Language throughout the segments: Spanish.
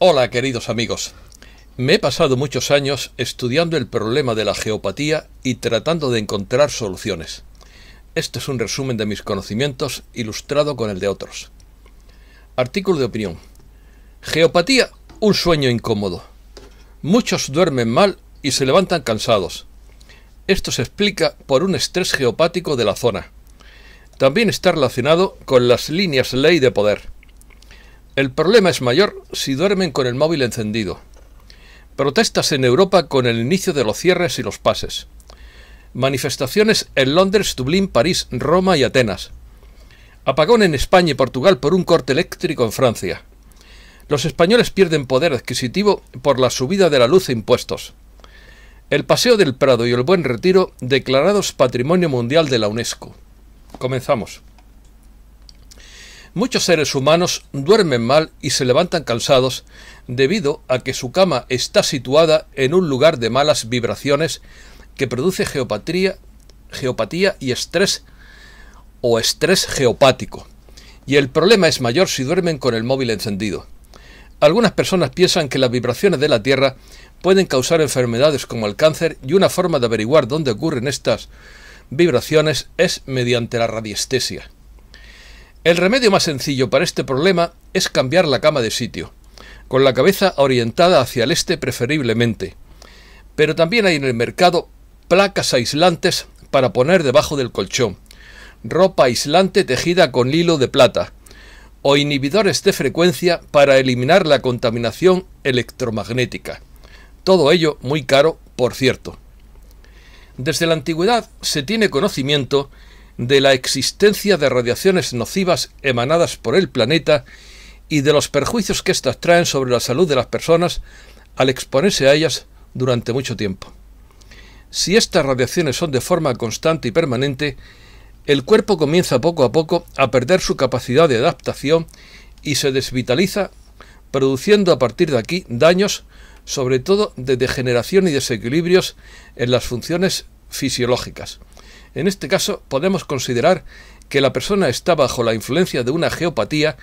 Hola, queridos amigos. Me he pasado muchos años estudiando el problema de la geopatía y tratando de encontrar soluciones. Este es un resumen de mis conocimientos ilustrado con el de otros. Artículo de opinión. Geopatía, un sueño incómodo. Muchos duermen mal y se levantan cansados. Esto se explica por un estrés geopático de la zona. También está relacionado con las líneas ley de poder. El problema es mayor si duermen con el móvil encendido. Protestas en Europa con el inicio de los cierres y los pases. Manifestaciones en Londres, Dublín, París, Roma y Atenas. Apagón en España y Portugal por un corte eléctrico en Francia. Los españoles pierden poder adquisitivo por la subida de la luz e impuestos. El Paseo del Prado y el Buen Retiro declarados Patrimonio Mundial de la UNESCO. Comenzamos. Muchos seres humanos duermen mal y se levantan cansados debido a que su cama está situada en un lugar de malas vibraciones que produce geopatía y estrés o estrés geopático. Y el problema es mayor si duermen con el móvil encendido. Algunas personas piensan que las vibraciones de la Tierra pueden causar enfermedades como el cáncer y una forma de averiguar dónde ocurren estas vibraciones es mediante la radiestesia. El remedio más sencillo para este problema es cambiar la cama de sitio, con la cabeza orientada hacia el este preferiblemente. Pero también hay en el mercado placas aislantes para poner debajo del colchón, ropa aislante tejida con hilo de plata, o inhibidores de frecuencia para eliminar la contaminación electromagnética. Todo ello muy caro, por cierto. Desde la antigüedad se tiene conocimiento de la existencia de radiaciones nocivas emanadas por el planeta y de los perjuicios que éstas traen sobre la salud de las personas al exponerse a ellas durante mucho tiempo. Si estas radiaciones son de forma constante y permanente, el cuerpo comienza poco a poco a perder su capacidad de adaptación y se desvitaliza, produciendo a partir de aquí daños, sobre todo de degeneración y desequilibrios en las funciones fisiológicas. En este caso, podemos considerar que la persona está bajo la influencia de una geopatía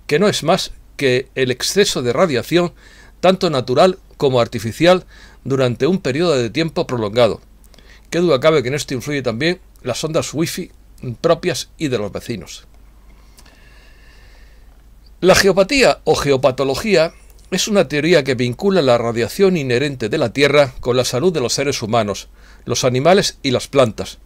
que no es más que el exceso de radiación, tanto natural como artificial, durante un periodo de tiempo prolongado. Qué duda cabe que en esto influye también las ondas wifi propias y de los vecinos. La geopatía o geopatología es una teoría que vincula la radiación inherente de la Tierra con la salud de los seres humanos, los animales y las plantas.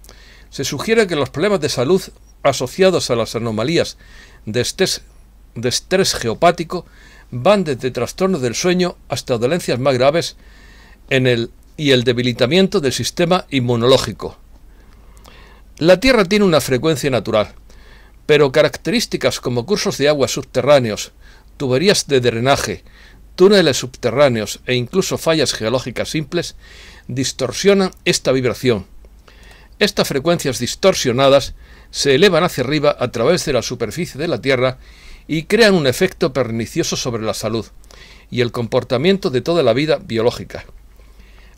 Se sugiere que los problemas de salud asociados a las anomalías de estrés geopático van desde trastornos del sueño hasta dolencias más graves y el debilitamiento del sistema inmunológico. La Tierra tiene una frecuencia natural, pero características como cursos de agua subterráneos, tuberías de drenaje, túneles subterráneos e incluso fallas geológicas simples distorsionan esta vibración. Estas frecuencias distorsionadas se elevan hacia arriba a través de la superficie de la Tierra y crean un efecto pernicioso sobre la salud y el comportamiento de toda la vida biológica.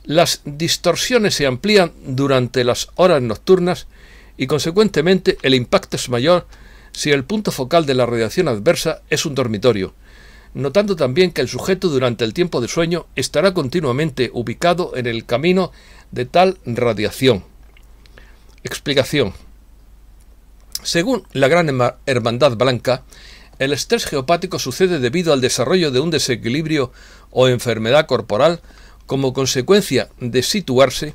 Las distorsiones se amplían durante las horas nocturnas y consecuentemente el impacto es mayor si el punto focal de la radiación adversa es un dormitorio, notando también que el sujeto durante el tiempo de sueño estará continuamente ubicado en el camino de tal radiación. Explicación. Según la Gran Hermandad Blanca, el estrés geopático sucede debido al desarrollo de un desequilibrio o enfermedad corporal como consecuencia de situarse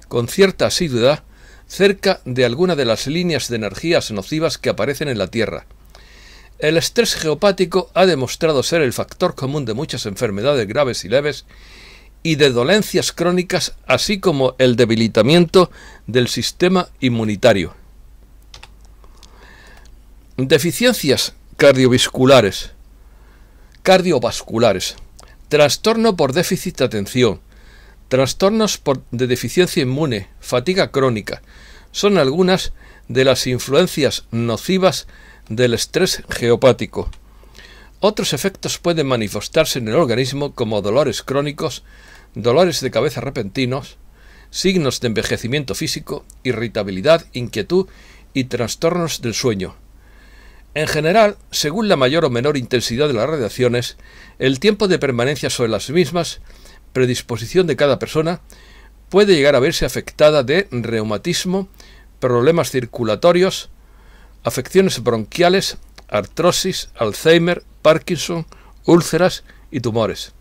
con cierta asiduidad cerca de alguna de las líneas de energías nocivas que aparecen en la Tierra. El estrés geopático ha demostrado ser el factor común de muchas enfermedades graves y leves y de dolencias crónicas, así como el debilitamiento del sistema inmunitario. Deficiencias cardiovasculares, trastorno por déficit de atención, trastornos de deficiencia inmune, fatiga crónica, son algunas de las influencias nocivas del estrés geopático. Otros efectos pueden manifestarse en el organismo como dolores crónicos, dolores de cabeza repentinos, signos de envejecimiento físico, irritabilidad, inquietud y trastornos del sueño. En general, según la mayor o menor intensidad de las radiaciones, el tiempo de permanencia sobre las mismas, predisposición de cada persona, puede llegar a verse afectada de reumatismo, problemas circulatorios, afecciones bronquiales, artrosis, Alzheimer, Parkinson, úlceras y tumores.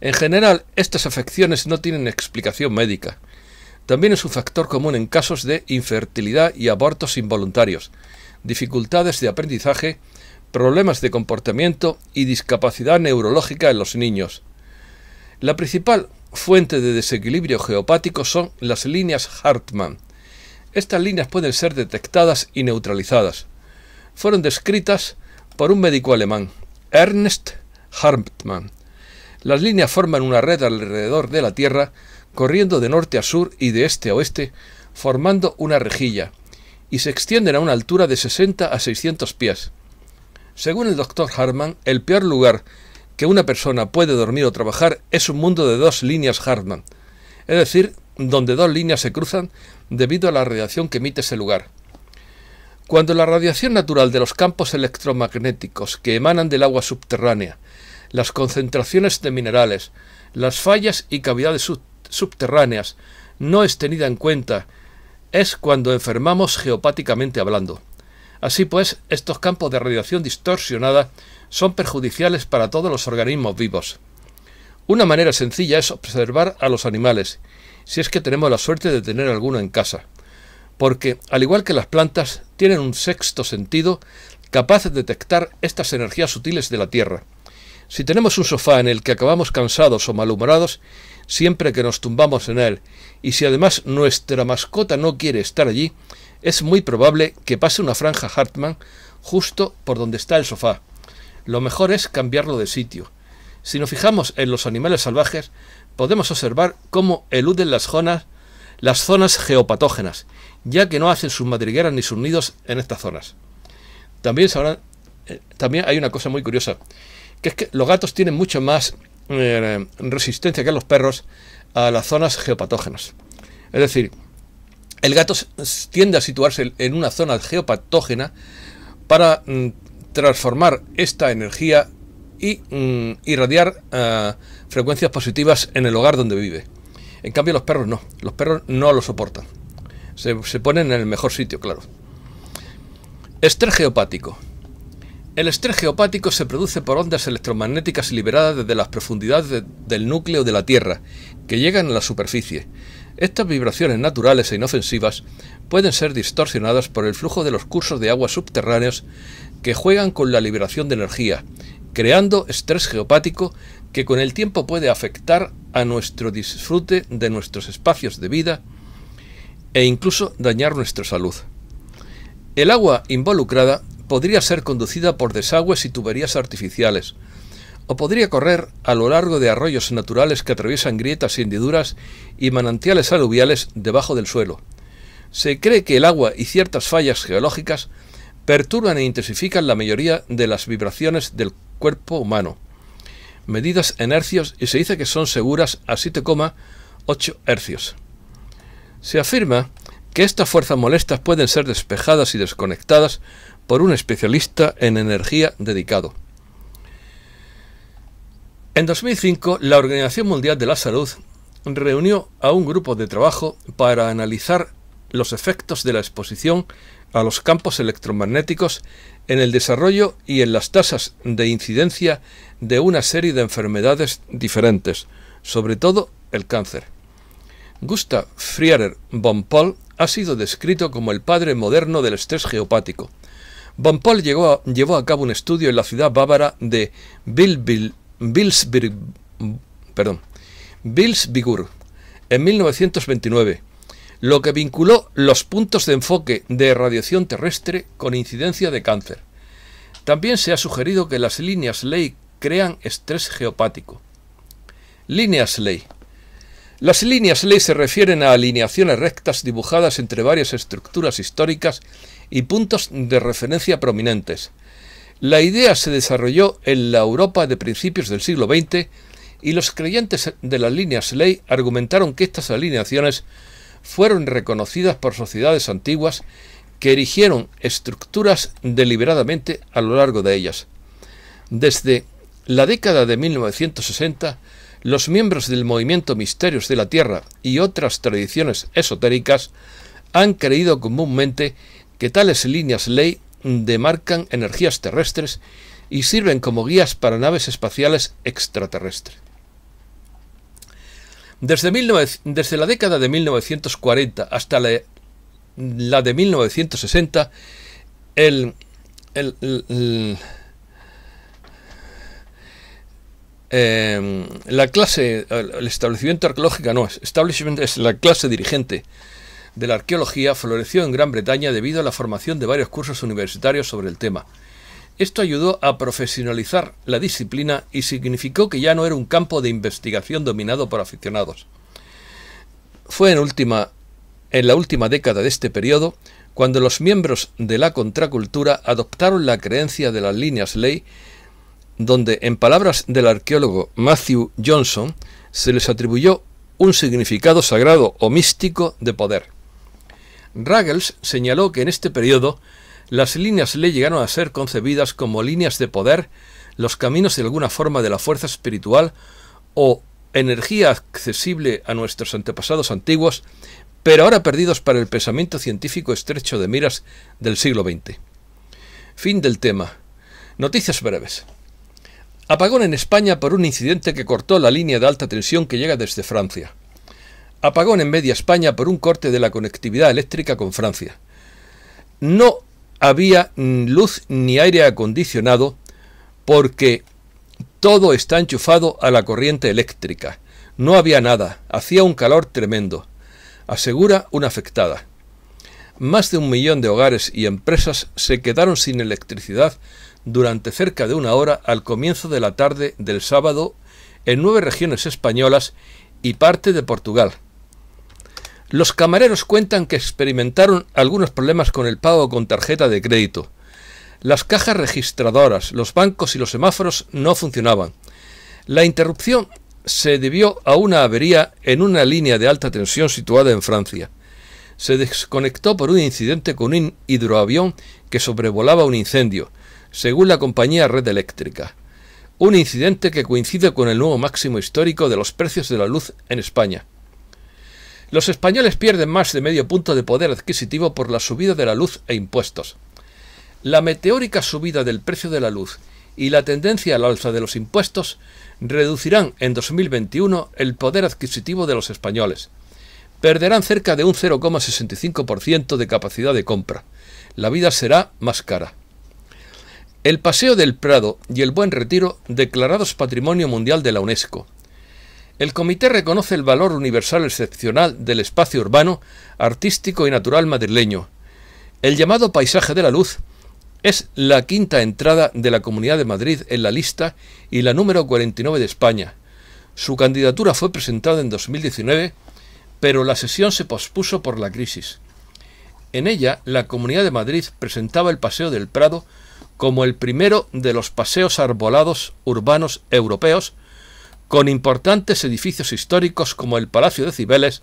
En general, estas afecciones no tienen explicación médica. También es un factor común en casos de infertilidad y abortos involuntarios, dificultades de aprendizaje, problemas de comportamiento y discapacidad neurológica en los niños. La principal fuente de desequilibrio geopático son las líneas Hartmann. Estas líneas pueden ser detectadas y neutralizadas. Fueron descritas por un médico alemán, Ernst Hartmann. Las líneas forman una red alrededor de la Tierra, corriendo de norte a sur y de este a oeste, formando una rejilla, y se extienden a una altura de 60 a 600 pies. Según el Dr. Hartmann, el peor lugar que una persona puede dormir o trabajar es un mundo de dos líneas Hartmann, es decir, donde dos líneas se cruzan debido a la radiación que emite ese lugar. Cuando la radiación natural de los campos electromagnéticos que emanan del agua subterránea, las concentraciones de minerales, las fallas y cavidades subterráneas no es tenida en cuenta, es cuando enfermamos geopáticamente hablando. Así pues, estos campos de radiación distorsionada son perjudiciales para todos los organismos vivos. Una manera sencilla es observar a los animales, si es que tenemos la suerte de tener alguno en casa, porque, al igual que las plantas, tienen un sexto sentido capaz de detectar estas energías sutiles de la Tierra. Si tenemos un sofá en el que acabamos cansados o malhumorados, siempre que nos tumbamos en él, y si además nuestra mascota no quiere estar allí, es muy probable que pase una franja Hartmann justo por donde está el sofá. Lo mejor es cambiarlo de sitio. Si nos fijamos en los animales salvajes, podemos observar cómo eluden las zonas geopatógenas, ya que no hacen sus madrigueras ni sus nidos en estas zonas. También hay una cosa muy curiosa, que es que los gatos tienen mucho más resistencia que los perros a las zonas geopatógenas. Es decir, el gato tiende a situarse en una zona geopatógena para transformar esta energía y irradiar frecuencias positivas en el hogar donde vive. En cambio los perros no lo soportan. Se ponen en el mejor sitio, claro. Estrés geopático. El estrés geopático se produce por ondas electromagnéticas liberadas desde las profundidades del núcleo de la Tierra, que llegan a la superficie. Estas vibraciones naturales e inofensivas pueden ser distorsionadas por el flujo de los cursos de agua subterráneos que juegan con la liberación de energía, creando estrés geopático que con el tiempo puede afectar a nuestro disfrute de nuestros espacios de vida e incluso dañar nuestra salud. El agua involucrada podría ser conducida por desagües y tuberías artificiales, o podría correr a lo largo de arroyos naturales que atraviesan grietas y hendiduras y manantiales aluviales debajo del suelo. Se cree que el agua y ciertas fallas geológicas perturban e intensifican la mayoría de las vibraciones del cuerpo humano, medidas en hercios, y se dice que son seguras a 7,8 hercios. Se afirma que estas fuerzas molestas pueden ser despejadas y desconectadas por un especialista en energía dedicado. En 2005, la Organización Mundial de la Salud reunió a un grupo de trabajo para analizar los efectos de la exposición a los campos electromagnéticos en el desarrollo y en las tasas de incidencia de una serie de enfermedades diferentes, sobre todo el cáncer. Gustav Friedrich von Paul ha sido descrito como el padre moderno del estrés geopático. Von Paul llevó a cabo un estudio en la ciudad bávara de Wilsbigur en 1929, lo que vinculó los puntos de enfoque de radiación terrestre con incidencia de cáncer. También se ha sugerido que las líneas Ley crean estrés geopático. Líneas Ley. Las líneas Ley se refieren a alineaciones rectas dibujadas entre varias estructuras históricas y puntos de referencia prominentes. La idea se desarrolló en la Europa de principios del siglo XX y los creyentes de las líneas Ley argumentaron que estas alineaciones fueron reconocidas por sociedades antiguas que erigieron estructuras deliberadamente a lo largo de ellas. Desde la década de 1960, los miembros del movimiento Misterios de la Tierra y otras tradiciones esotéricas han creído comúnmente que tales líneas ley demarcan energías terrestres y sirven como guías para naves espaciales extraterrestres. Desde la década de 1940 hasta la de 1960, el establecimiento arqueológico, establishment es la clase dirigente de la arqueología, floreció en Gran Bretaña debido a la formación de varios cursos universitarios sobre el tema. Esto ayudó a profesionalizar la disciplina y significó que ya no era un campo de investigación dominado por aficionados. Fue en la última década de este periodo cuando los miembros de la contracultura adoptaron la creencia de las líneas ley, donde, en palabras del arqueólogo Matthew Johnson, se les atribuyó un significado sagrado o místico de poder. Ruggles señaló que en este periodo las líneas ley llegaron a ser concebidas como líneas de poder, los caminos de alguna forma de la fuerza espiritual o energía accesible a nuestros antepasados antiguos, pero ahora perdidos para el pensamiento científico estrecho de miras del siglo XX. Fin del tema. Noticias breves. Apagón en España por un incidente que cortó la línea de alta tensión que llega desde Francia. Apagón en media España por un corte de la conectividad eléctrica con Francia. No había luz ni aire acondicionado porque todo está enchufado a la corriente eléctrica. No había nada, hacía un calor tremendo, asegura una afectada. Más de 1 millón de hogares y empresas se quedaron sin electricidad durante cerca de 1 hora al comienzo de la tarde del sábado en 9 regiones españolas y parte de Portugal. Los camareros cuentan que experimentaron algunos problemas con el pago con tarjeta de crédito. Las cajas registradoras, los bancos y los semáforos no funcionaban. La interrupción se debió a una avería en una línea de alta tensión situada en Francia. Se desconectó por un incidente con un hidroavión que sobrevolaba un incendio, según la compañía Red Eléctrica. Un incidente que coincide con el nuevo máximo histórico de los precios de la luz en España. Los españoles pierden más de medio punto de poder adquisitivo por la subida de la luz e impuestos. La meteórica subida del precio de la luz y la tendencia al alza de los impuestos reducirán en 2021 el poder adquisitivo de los españoles. Perderán cerca de un 0,65% de capacidad de compra. La vida será más cara. El Paseo del Prado y el Buen Retiro declarados Patrimonio Mundial de la UNESCO. El Comité reconoce el valor universal excepcional del espacio urbano, artístico y natural madrileño. El llamado Paisaje de la Luz es la 5ª entrada de la Comunidad de Madrid en la lista y la número 49 de España. Su candidatura fue presentada en 2019, pero la sesión se pospuso por la crisis. En ella, la Comunidad de Madrid presentaba el Paseo del Prado como el primero de los paseos arbolados urbanos europeos, con importantes edificios históricos como el Palacio de Cibeles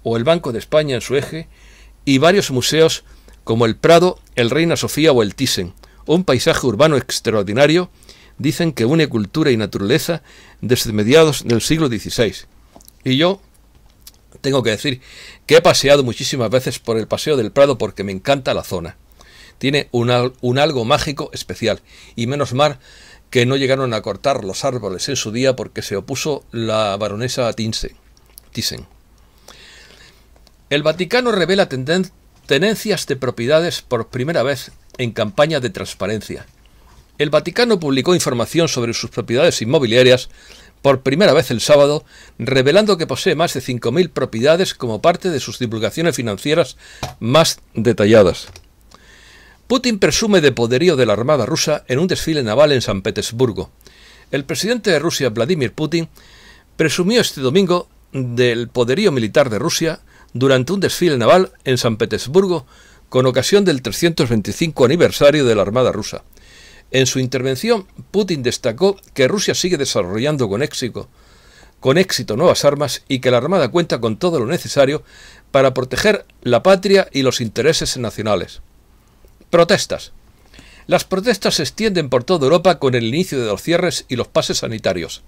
o el Banco de España en su eje, y varios museos como el Prado, el Reina Sofía o el Thyssen, un paisaje urbano extraordinario, dicen que une cultura y naturaleza desde mediados del siglo XVI. Y yo tengo que decir que he paseado muchísimas veces por el Paseo del Prado porque me encanta la zona. Tiene un algo mágico especial, y menos mal que no llegaron a cortar los árboles en su día porque se opuso la baronesa Thyssen. El Vaticano revela tenencias de propiedades por primera vez en campaña de transparencia. El Vaticano publicó información sobre sus propiedades inmobiliarias por primera vez el sábado, revelando que posee más de 5.000 propiedades como parte de sus divulgaciones financieras más detalladas. Putin presume de poderío de la Armada rusa en un desfile naval en San Petersburgo. El presidente de Rusia, Vladimir Putin, presumió este domingo del poderío militar de Rusia durante un desfile naval en San Petersburgo con ocasión del 325 aniversario de la Armada rusa. En su intervención, Putin destacó que Rusia sigue desarrollando con éxito nuevas armas y que la Armada cuenta con todo lo necesario para proteger la patria y los intereses nacionales. Protestas. Las protestas se extienden por toda Europa con el inicio de los cierres y los pases sanitarios.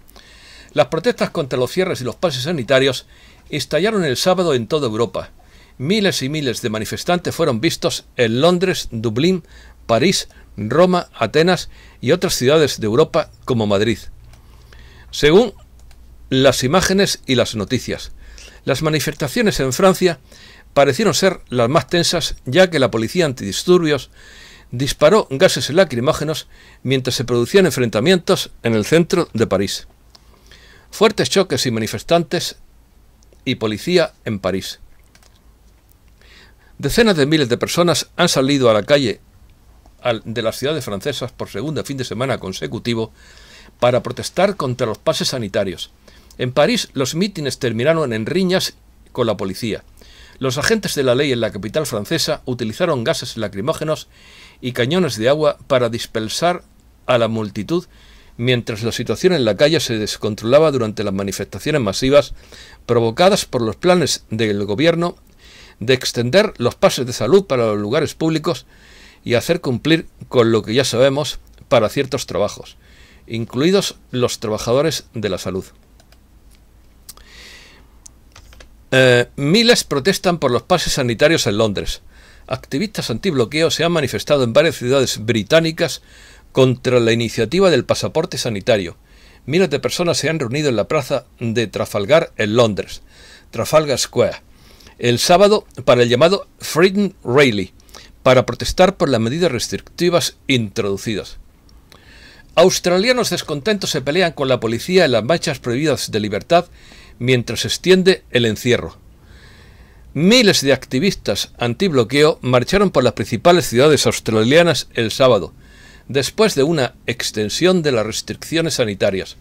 Las protestas contra los cierres y los pases sanitarios estallaron el sábado en toda Europa. Miles y miles de manifestantes fueron vistos en Londres, Dublín, París, Roma, Atenas y otras ciudades de Europa como Madrid. Según las imágenes y las noticias, las manifestaciones en Francia parecieron ser las más tensas, ya que la policía antidisturbios disparó gases lacrimógenos mientras se producían enfrentamientos en el centro de París. Fuertes choques y manifestantes y policía en París. Decenas de miles de personas han salido a la calle de las ciudades francesas por segundo fin de semana consecutivo para protestar contra los pases sanitarios. En París, los mítines terminaron en riñas con la policía. Los agentes de la ley en la capital francesa utilizaron gases lacrimógenos y cañones de agua para dispersar a la multitud, mientras la situación en la calle se descontrolaba durante las manifestaciones masivas provocadas por los planes del gobierno de extender los pases de salud para los lugares públicos y hacer cumplir con lo que ya sabemos para ciertos trabajos, incluidos los trabajadores de la salud. Miles protestan por los pases sanitarios en Londres. Activistas antibloqueo se han manifestado en varias ciudades británicas contra la iniciativa del pasaporte sanitario. Miles de personas se han reunido en la plaza de Trafalgar en Londres, Trafalgar Square, el sábado para el llamado Freedom Rally, para protestar por las medidas restrictivas introducidas. Australianos descontentos se pelean con la policía en las marchas prohibidas de libertad mientras se extiende el encierro. Miles de activistas antibloqueo marcharon por las principales ciudades australianas el sábado, después de una extensión de las restricciones sanitarias.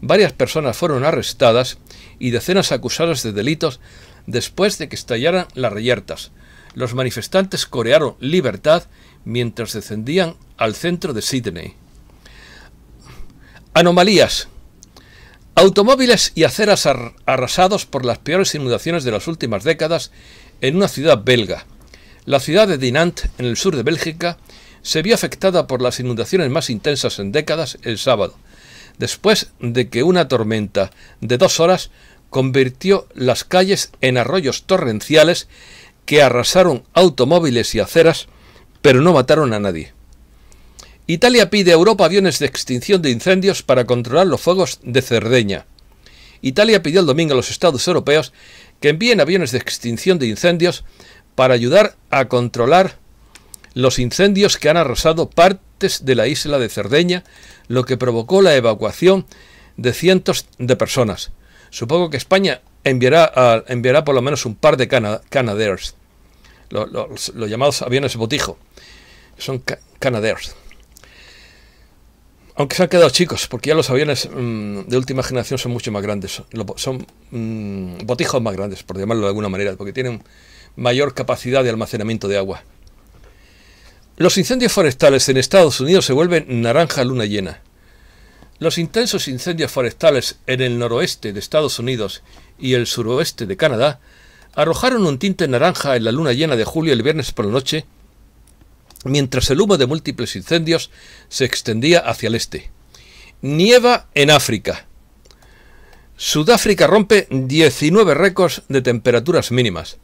Varias personas fueron arrestadas y decenas acusadas de delitos después de que estallaran las reyertas. Los manifestantes corearon libertad mientras descendían al centro de Sídney. Anomalías. Automóviles y aceras arrasados por las peores inundaciones de las últimas décadas en una ciudad belga. La ciudad de Dinant, en el sur de Bélgica, se vio afectada por las inundaciones más intensas en décadas el sábado, después de que una tormenta de 2 horas convirtió las calles en arroyos torrenciales que arrasaron automóviles y aceras, pero no mataron a nadie. Italia pide a Europa aviones de extinción de incendios para controlar los fuegos de Cerdeña. Italia pidió el domingo a los Estados europeos que envíen aviones de extinción de incendios para ayudar a controlar los incendios que han arrasado partes de la isla de Cerdeña, lo que provocó la evacuación de cientos de personas. Supongo que España enviará por lo menos un par de Canadair, los llamados aviones botijo. Son Canadair. Aunque se han quedado chicos, porque ya los aviones de última generación son mucho más grandes. Son botijos más grandes, por llamarlo de alguna manera, porque tienen mayor capacidad de almacenamiento de agua. Los incendios forestales en Estados Unidos se vuelven naranja a luna llena. Los intensos incendios forestales en el noroeste de Estados Unidos y el suroeste de Canadá arrojaron un tinte naranja en la luna llena de julio el viernes por la noche, mientras el humo de múltiples incendios se extendía hacia el este. Nieva en África. Sudáfrica rompe 19 récords de temperaturas mínimas.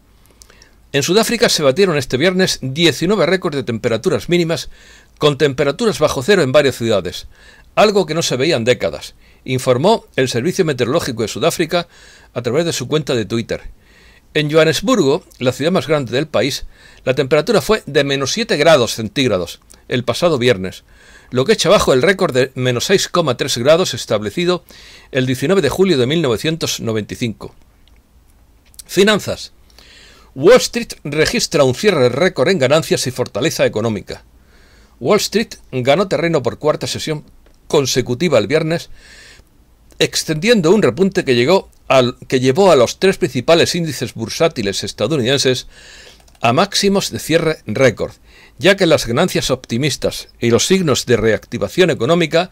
En Sudáfrica se batieron este viernes 19 récords de temperaturas mínimas, con temperaturas bajo cero en varias ciudades, algo que no se veía en décadas, informó el Servicio Meteorológico de Sudáfrica a través de su cuenta de Twitter. En Johannesburgo, la ciudad más grande del país, la temperatura fue de menos 7 grados centígrados el pasado viernes, lo que echa abajo el récord de menos 6,3 grados establecido el 19 de julio de 1995. Finanzas. Wall Street registra un cierre récord en ganancias y fortaleza económica. Wall Street ganó terreno por cuarta sesión consecutiva el viernes, extendiendo un repunte que llevó a los 3 principales índices bursátiles estadounidenses a máximos de cierre récord, ya que las ganancias optimistas y los signos de reactivación económica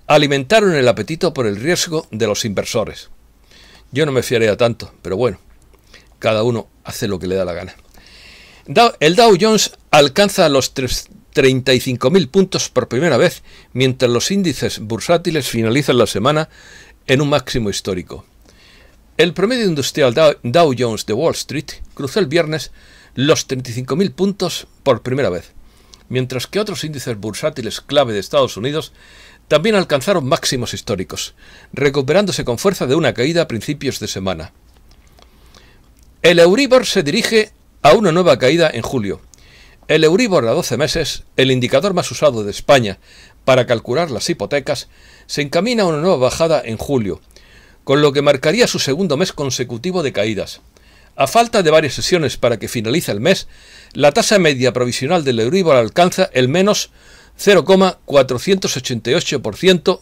alimentaron el apetito por el riesgo de los inversores. Yo no me fiaría tanto, pero bueno, cada uno hace lo que le da la gana. El Dow Jones alcanza los 35.000 puntos por primera vez, mientras los índices bursátiles finalizan la semana en un máximo histórico. El promedio industrial Dow Jones de Wall Street cruzó el viernes los 35.000 puntos por primera vez, mientras que otros índices bursátiles clave de Estados Unidos también alcanzaron máximos históricos, recuperándose con fuerza de una caída a principios de semana. El Euribor se dirige a una nueva caída en julio. El Euribor a 12 meses, el indicador más usado de España para calcular las hipotecas, se encamina a una nueva bajada en julio, con lo que marcaría su segundo mes consecutivo de caídas. A falta de varias sesiones para que finalice el mes, la tasa media provisional del Euribor alcanza el menos 0,488%,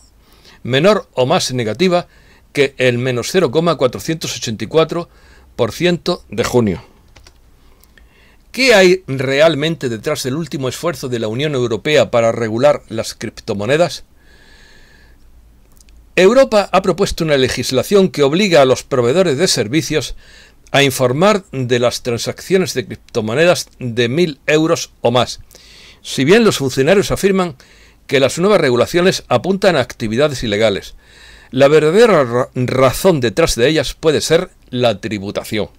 menor o más negativa que el menos 0,484% de junio. ¿Qué hay realmente detrás del último esfuerzo de la Unión Europea para regular las criptomonedas? Europa ha propuesto una legislación que obliga a los proveedores de servicios a informar de las transacciones de criptomonedas de 1.000 euros o más, si bien los funcionarios afirman que las nuevas regulaciones apuntan a actividades ilegales. La verdadera razón detrás de ellas puede ser la tributación.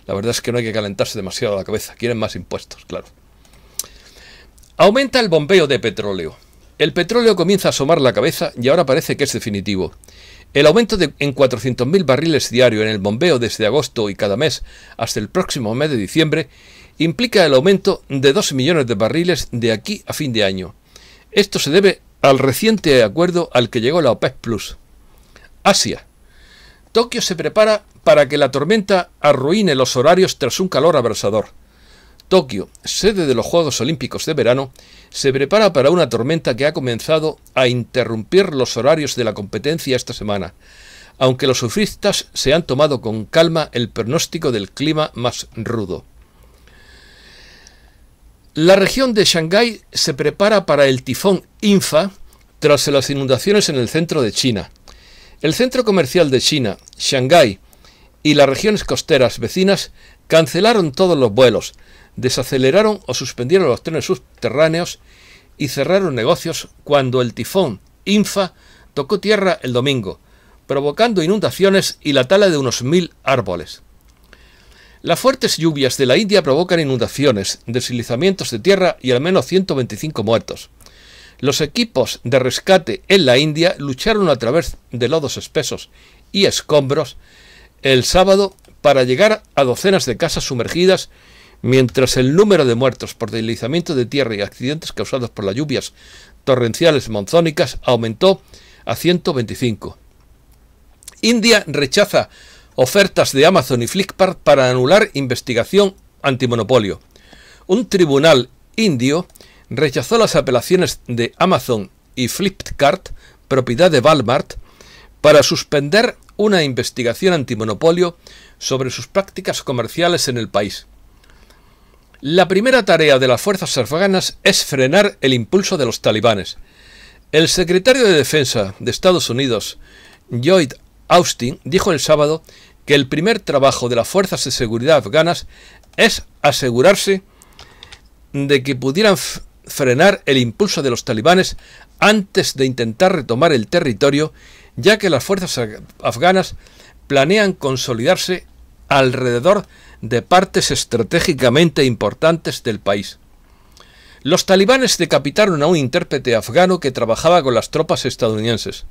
La verdad es que no hay que calentarse demasiado la cabeza, quieren más impuestos, claro. Aumenta el bombeo de petróleo. El petróleo comienza a asomar la cabeza y ahora parece que es definitivo. El aumento en 400.000 barriles diario en el bombeo desde agosto y cada mes hasta el próximo mes de diciembre implica el aumento de 2 millones de barriles de aquí a fin de año. Esto se debe al reciente acuerdo al que llegó la OPEC+. Asia. Tokio se prepara para que la tormenta arruine los horarios tras un calor abrasador. Tokio, sede de los Juegos Olímpicos de verano, se prepara para una tormenta que ha comenzado a interrumpir los horarios de la competencia esta semana, aunque los surfistas se han tomado con calma el pronóstico del clima más rudo. La región de Shanghái se prepara para el tifón Impha tras las inundaciones en el centro de China. El centro comercial de China, Shanghái, y las regiones costeras vecinas cancelaron todos los vuelos, desaceleraron o suspendieron los trenes subterráneos y cerraron negocios cuando el tifón Impha tocó tierra el domingo, provocando inundaciones y la tala de unos 1.000 árboles. Las fuertes lluvias de la India provocan inundaciones, deslizamientos de tierra y al menos 125 muertos. Los equipos de rescate en la India lucharon a través de lodos espesos y escombros el sábado para llegar a docenas de casas sumergidas, mientras el número de muertos por deslizamiento de tierra y accidentes causados por las lluvias torrenciales monzónicas aumentó a 125. India rechaza ofertas de Amazon y Flipkart para anular investigación antimonopolio. Un tribunal indio rechazó las apelaciones de Amazon y Flipkart, propiedad de Walmart, para suspender una investigación antimonopolio sobre sus prácticas comerciales en el país. La primera tarea de las fuerzas afganas es frenar el impulso de los talibanes. El secretario de Defensa de Estados Unidos, Lloyd Austin, dijo el sábado que el primer trabajo de las fuerzas de seguridad afganas es asegurarse de que pudieran frenar el impulso de los talibanes antes de intentar retomar el territorio, ya que las fuerzas afganas planean consolidarse alrededor de partes estratégicamente importantes del país. Los talibanes decapitaron a un intérprete afgano que trabajaba con las tropas estadounidenses.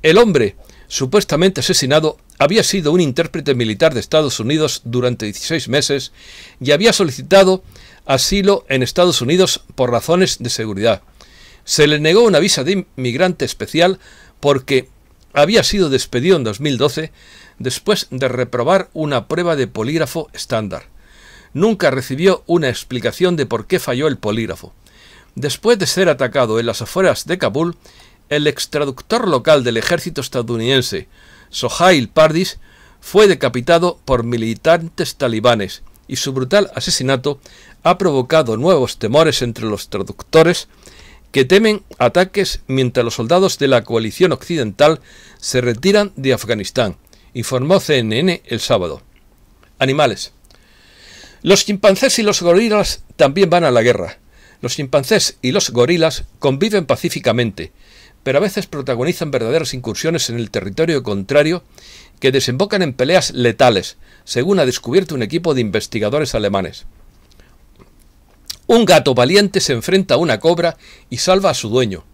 El hombre supuestamente asesinado había sido un intérprete militar de Estados Unidos durante 16 meses y había solicitado asilo en Estados Unidos por razones de seguridad. Se le negó una visa de inmigrante especial porque había sido despedido en 2012 después de reprobar una prueba de polígrafo estándar. Nunca recibió una explicación de por qué falló el polígrafo. Después de ser atacado en las afueras de Kabul, el extraductor local del ejército estadounidense, Sohail Pardis, fue decapitado por militantes talibanes y su brutal asesinato ha provocado nuevos temores entre los traductores que temen ataques mientras los soldados de la coalición occidental se retiran de Afganistán, informó CNN el sábado. Animales. Los chimpancés y los gorilas también van a la guerra. Los chimpancés y los gorilas conviven pacíficamente, pero a veces protagonizan verdaderas incursiones en el territorio contrario que desembocan en peleas letales, según ha descubierto un equipo de investigadores alemanes. Un gato valiente se enfrenta a una cobra y salva a su dueño.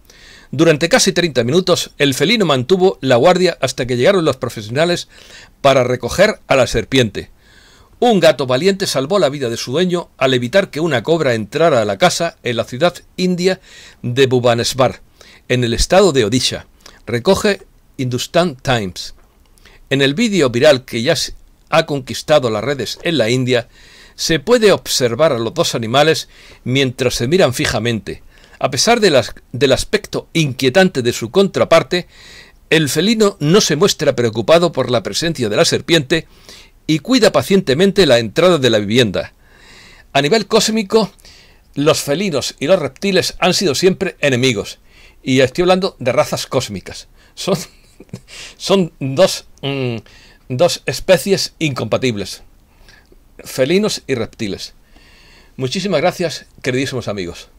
Durante casi 30 minutos, el felino mantuvo la guardia hasta que llegaron los profesionales para recoger a la serpiente. Un gato valiente salvó la vida de su dueño al evitar que una cobra entrara a la casa en la ciudad india de Bhubaneswar, en el estado de Odisha. Recoge Hindustan Times. En el vídeo viral que ya ha conquistado las redes en la India, se puede observar a los dos animales mientras se miran fijamente. A pesar del aspecto inquietante de su contraparte, el felino no se muestra preocupado por la presencia de la serpiente y cuida pacientemente la entrada de la vivienda. A nivel cósmico, los felinos y los reptiles han sido siempre enemigos, y estoy hablando de razas cósmicas. Son dos especies incompatibles, felinos y reptiles. Muchísimas gracias, queridísimos amigos.